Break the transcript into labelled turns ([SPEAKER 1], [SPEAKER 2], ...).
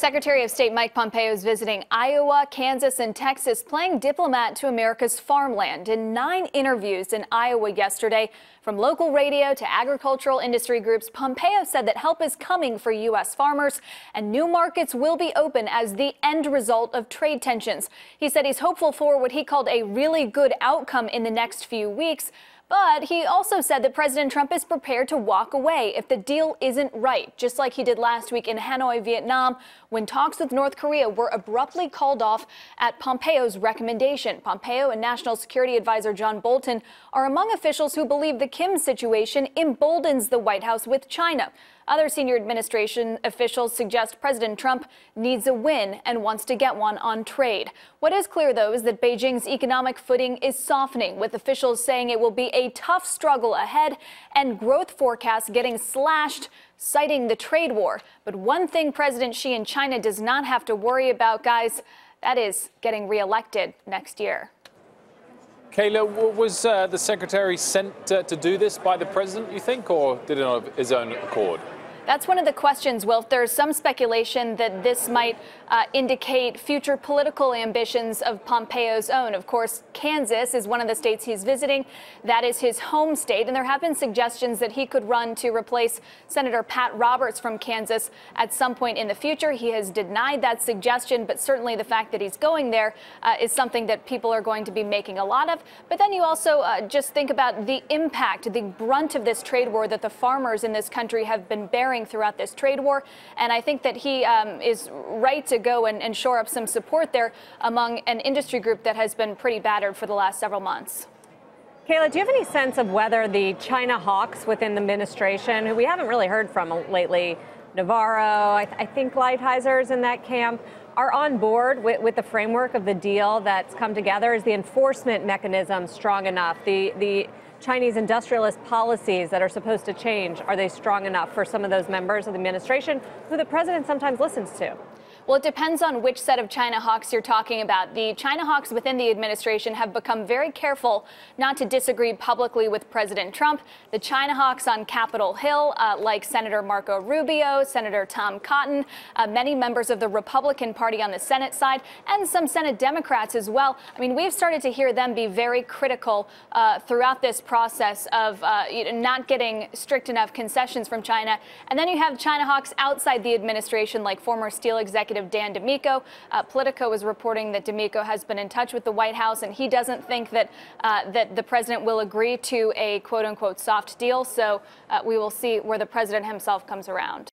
[SPEAKER 1] Secretary of State Mike Pompeo is visiting Iowa, Kansas, and Texas, playing diplomat to America's farmland. In 9 interviews in Iowa yesterday, from local radio to agricultural industry groups, Pompeo said that help is coming for U.S. farmers and new markets will be open as the end result of trade tensions. He said he's hopeful for what he called a really good outcome in the next few weeks. But he also said that President Trump is prepared to walk away if the deal isn't right, just like he did last week in Hanoi, Vietnam, when talks with North Korea were abruptly called off at Pompeo's recommendation. Pompeo and National Security Advisor John Bolton are among officials who believe the Kim situation emboldens the White House with China. Other senior administration officials suggest President Trump needs a win and wants to get one on trade. What is clear, though, is that Beijing's economic footing is softening, with officials saying it will be a tough struggle ahead and growth forecasts getting slashed, citing the trade war. But one thing President Xi in China does not have to worry about, guys, that is getting reelected next year.
[SPEAKER 2] Kayla, was the secretary sent to do this by the president, you think, or did it on his own accord?
[SPEAKER 1] That's one of the questions, Wilf. There's some speculation that this might indicate future political ambitions of Pompeo's own. Of course, Kansas is one of the states he's visiting. That is his home state. And there have been suggestions that he could run to replace Senator Pat Roberts from Kansas at some point in the future. He has denied that suggestion, but certainly the fact that he's going there is something that people are going to be making a lot of. But then you also just think about the impact, the brunt of this trade war that the farmers in this country have been bearing throughout this trade war. And I think that he is right to go and shore up some support there among an industry group that has been pretty battered for the last several months.
[SPEAKER 3] Kayla, do you have any sense of whether the China hawks within the administration, who we haven't really heard from lately, Navarro, I think Lighthizer is in that camp, are on board with the framework of the deal that's come together? Is the enforcement mechanism strong enough? The Chinese industrialist policies that are supposed to change, are they strong enough for some of those members of the administration who the president sometimes listens to?
[SPEAKER 1] Well, it depends on which set of China hawks you're talking about. The China hawks within the administration have become very careful not to disagree publicly with President Trump. The China hawks on Capitol Hill, like Senator Marco Rubio, Senator Tom Cotton, many members of the Republican Party on the Senate side, and some Senate Democrats as well. I mean, we've started to hear them be very critical throughout this process of not getting strict enough concessions from China. And then you have China hawks outside the administration, like former Steel executive Dan DeMico. Politico is reporting that DeMico has been in touch with the White House, and he doesn't think that that the president will agree to a quote-unquote soft deal. So we will see where the president himself comes around.